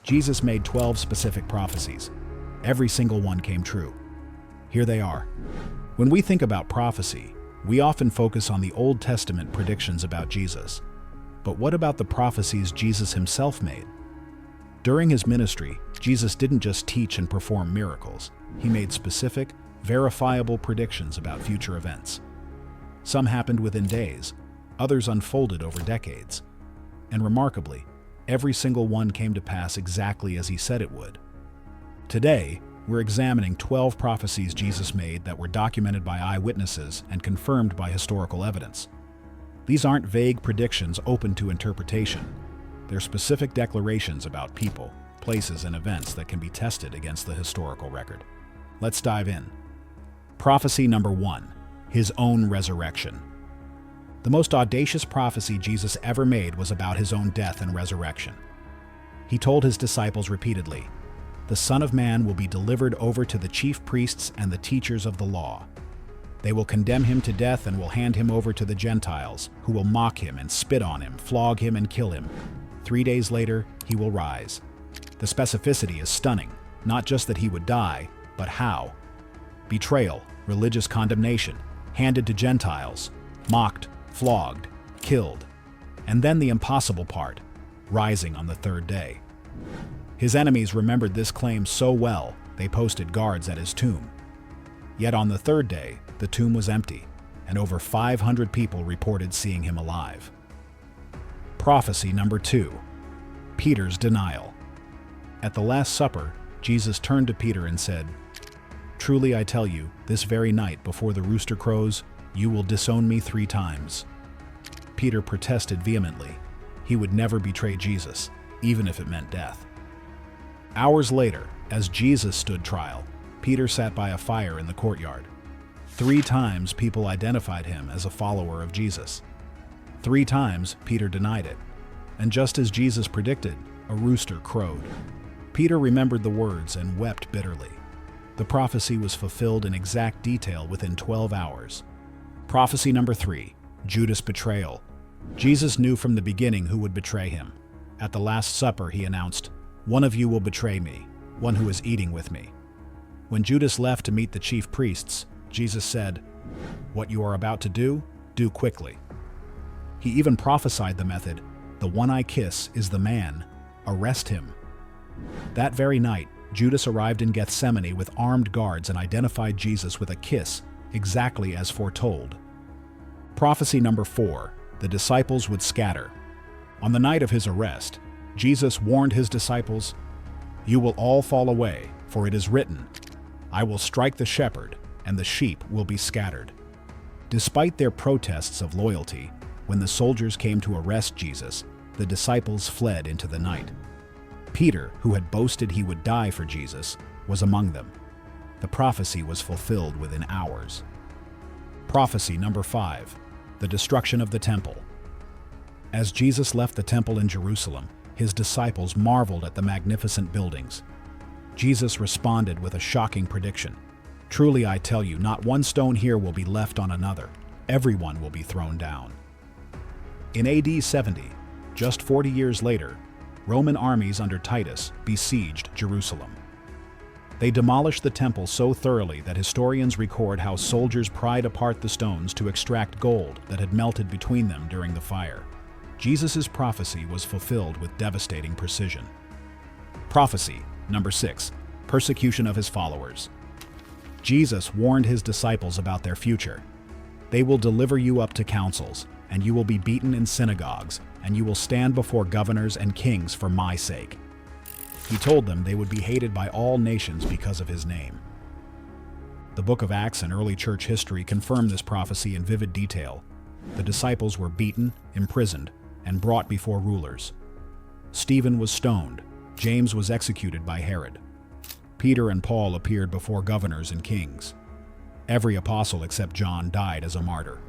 Jesus made 12 specific prophecies. Every single one came true. Here they are. When we think about prophecy, we often focus on the Old Testament predictions about Jesus. But what about the prophecies Jesus himself made? During his ministry, Jesus didn't just teach and perform miracles. He made specific, verifiable predictions about future events. Some happened within days, others unfolded over decades. And remarkably, every single one came to pass exactly as he said it would. Today, we're examining 12 prophecies Jesus made that were documented by eyewitnesses and confirmed by historical evidence. These aren't vague predictions open to interpretation. They're specific declarations about people, places, and events that can be tested against the historical record. Let's dive in. Prophecy number 1, his own resurrection. The most audacious prophecy Jesus ever made was about his own death and resurrection. He told his disciples repeatedly, "The Son of Man will be delivered over to the chief priests and the teachers of the law. They will condemn him to death and will hand him over to the Gentiles, who will mock him and spit on him, flog him and kill him. 3 days later, he will rise." The specificity is stunning, not just that he would die, but how. Betrayal, religious condemnation, handed to Gentiles, mocked, flogged, killed. And then the impossible part, rising on the 3rd day. His enemies remembered this claim so well, they posted guards at his tomb. Yet on the 3rd day, the tomb was empty, and over 500 people reported seeing him alive. Prophecy number 2, Peter's denial. At the Last Supper, Jesus turned to Peter and said, "Truly I tell you, this very night before the rooster crows, you will disown me 3 times." Peter protested vehemently. He would never betray Jesus, even if it meant death. Hours later, as Jesus stood trial, Peter sat by a fire in the courtyard. 3 times people identified him as a follower of Jesus. 3 times Peter denied it. And just as Jesus predicted, a rooster crowed. Peter remembered the words and wept bitterly. The prophecy was fulfilled in exact detail within 12 hours. Prophecy number 3, Judas' betrayal. Jesus knew from the beginning who would betray him. At the Last Supper, he announced, "One of you will betray me, one who is eating with me." When Judas left to meet the chief priests, Jesus said, "What you are about to do quickly." He even prophesied the method, "The one I kiss is the man. Arrest him." That very night, Judas arrived in Gethsemane with armed guards and identified Jesus with a kiss, exactly as foretold. Prophecy number 4, the disciples would scatter. On the night of his arrest, Jesus warned his disciples, "You will all fall away, for it is written, 'I will strike the shepherd, and the sheep will be scattered.'" Despite their protests of loyalty, when the soldiers came to arrest Jesus, the disciples fled into the night. Peter, who had boasted he would die for Jesus, was among them. The prophecy was fulfilled within hours. Prophecy number 5, the destruction of the temple. As Jesus left the temple in Jerusalem, his disciples marveled at the magnificent buildings. Jesus responded with a shocking prediction. "Truly I tell you, not one stone here will be left on another. Everyone will be thrown down." In AD 70, just 40 years later, Roman armies under Titus besieged Jerusalem. They demolished the temple so thoroughly that historians record how soldiers pried apart the stones to extract gold that had melted between them during the fire. Jesus' prophecy was fulfilled with devastating precision. Prophecy number 6, persecution of his followers. Jesus warned his disciples about their future. "They will deliver you up to councils, and you will be beaten in synagogues, and you will stand before governors and kings for my sake." He told them they would be hated by all nations because of his name. The book of Acts and early church history confirm this prophecy in vivid detail. The disciples were beaten, imprisoned, and brought before rulers. Stephen was stoned. James was executed by Herod. Peter and Paul appeared before governors and kings. Every apostle except John died as a martyr.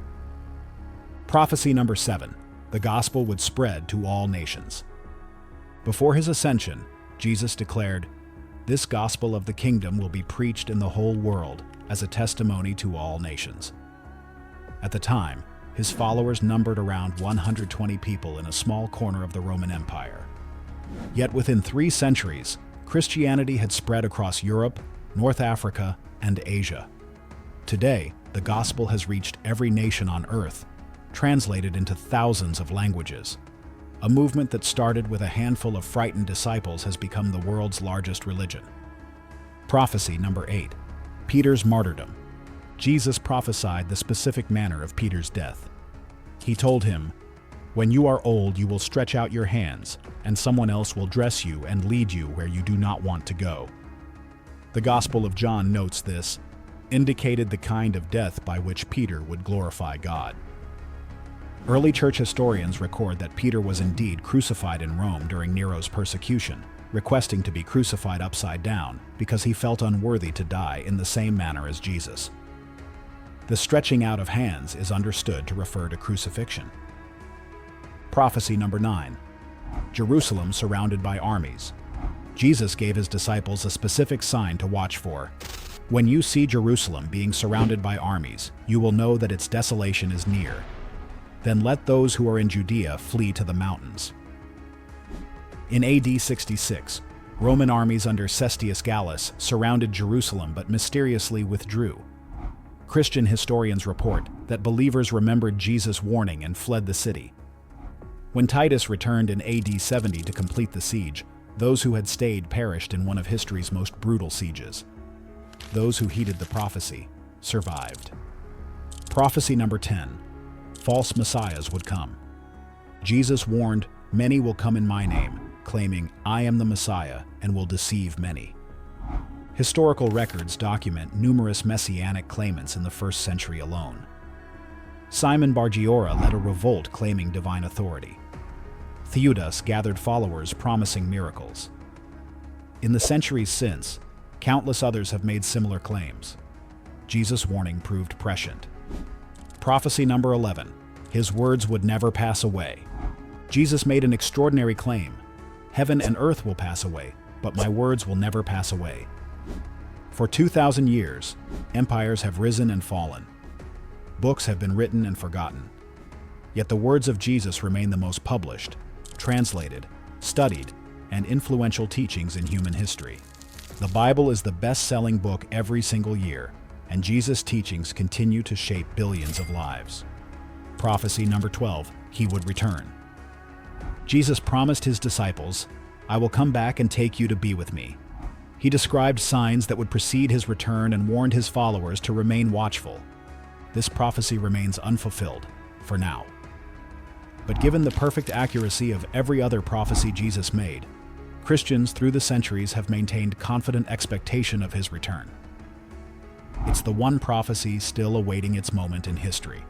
Prophecy number 7, the gospel would spread to all nations. Before his ascension, Jesus declared, "This gospel of the kingdom will be preached in the whole world as a testimony to all nations." At the time, his followers numbered around 120 people in a small corner of the Roman Empire. Yet within 3 centuries, Christianity had spread across Europe, North Africa, and Asia. Today, the gospel has reached every nation on earth, translated into thousands of languages. A movement that started with a handful of frightened disciples has become the world's largest religion. Prophecy number 8. Peter's martyrdom. Jesus prophesied the specific manner of Peter's death. He told him, "When you are old, you will stretch out your hands, and someone else will dress you and lead you where you do not want to go." The Gospel of John notes this, indicated the kind of death by which Peter would glorify God. Early church historians record that Peter was indeed crucified in Rome during Nero's persecution, requesting to be crucified upside down because he felt unworthy to die in the same manner as Jesus. The stretching out of hands is understood to refer to crucifixion. Prophecy number 9. Jerusalem surrounded by armies. Jesus gave his disciples a specific sign to watch for. "When you see Jerusalem being surrounded by armies, you will know that its desolation is near. Then let those who are in Judea flee to the mountains." In AD 66, Roman armies under Cestius Gallus surrounded Jerusalem but mysteriously withdrew. Christian historians report that believers remembered Jesus' warning and fled the city. When Titus returned in AD 70 to complete the siege, those who had stayed perished in one of history's most brutal sieges. Those who heeded the prophecy survived. Prophecy number 10. False messiahs would come. Jesus warned, "Many will come in my name, claiming, 'I am the Messiah,' and will deceive many." Historical records document numerous messianic claimants in the 1st century alone. Simon Bar-Giora led a revolt claiming divine authority. Theudas gathered followers promising miracles. In the centuries since, countless others have made similar claims. Jesus' warning proved prescient. Prophecy number 11. His words would never pass away. Jesus made an extraordinary claim. "Heaven and earth will pass away, but my words will never pass away." For 2,000 years, empires have risen and fallen. Books have been written and forgotten. Yet the words of Jesus remain the most published, translated, studied, and influential teachings in human history. The Bible is the best-selling book every single year, and Jesus' teachings continue to shape billions of lives. Prophecy number 12. He would return. Jesus promised his disciples, "I will come back and take you to be with me." He described signs that would precede his return and warned his followers to remain watchful. This prophecy remains unfulfilled, for now. But given the perfect accuracy of every other prophecy Jesus made, Christians through the centuries have maintained confident expectation of his return. It's the one prophecy still awaiting its moment in history.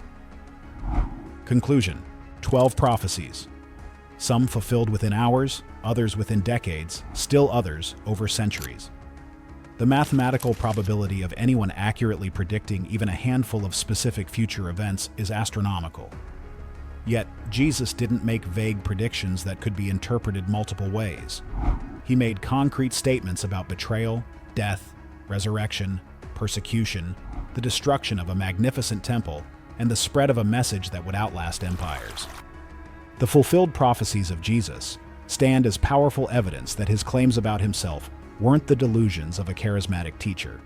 Conclusion: 12 prophecies. Some fulfilled within hours, others within decades, still others over centuries. The mathematical probability of anyone accurately predicting even a handful of specific future events is astronomical. Yet, Jesus didn't make vague predictions that could be interpreted multiple ways. He made concrete statements about betrayal, death, resurrection, persecution, the destruction of a magnificent temple, and the spread of a message that would outlast empires. The fulfilled prophecies of Jesus stand as powerful evidence that his claims about himself weren't the delusions of a charismatic teacher.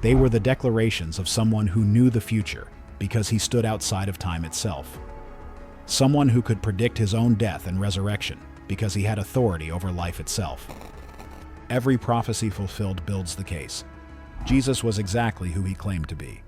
They were the declarations of someone who knew the future because he stood outside of time itself. Someone who could predict his own death and resurrection because he had authority over life itself. Every prophecy fulfilled builds the case. Jesus was exactly who he claimed to be.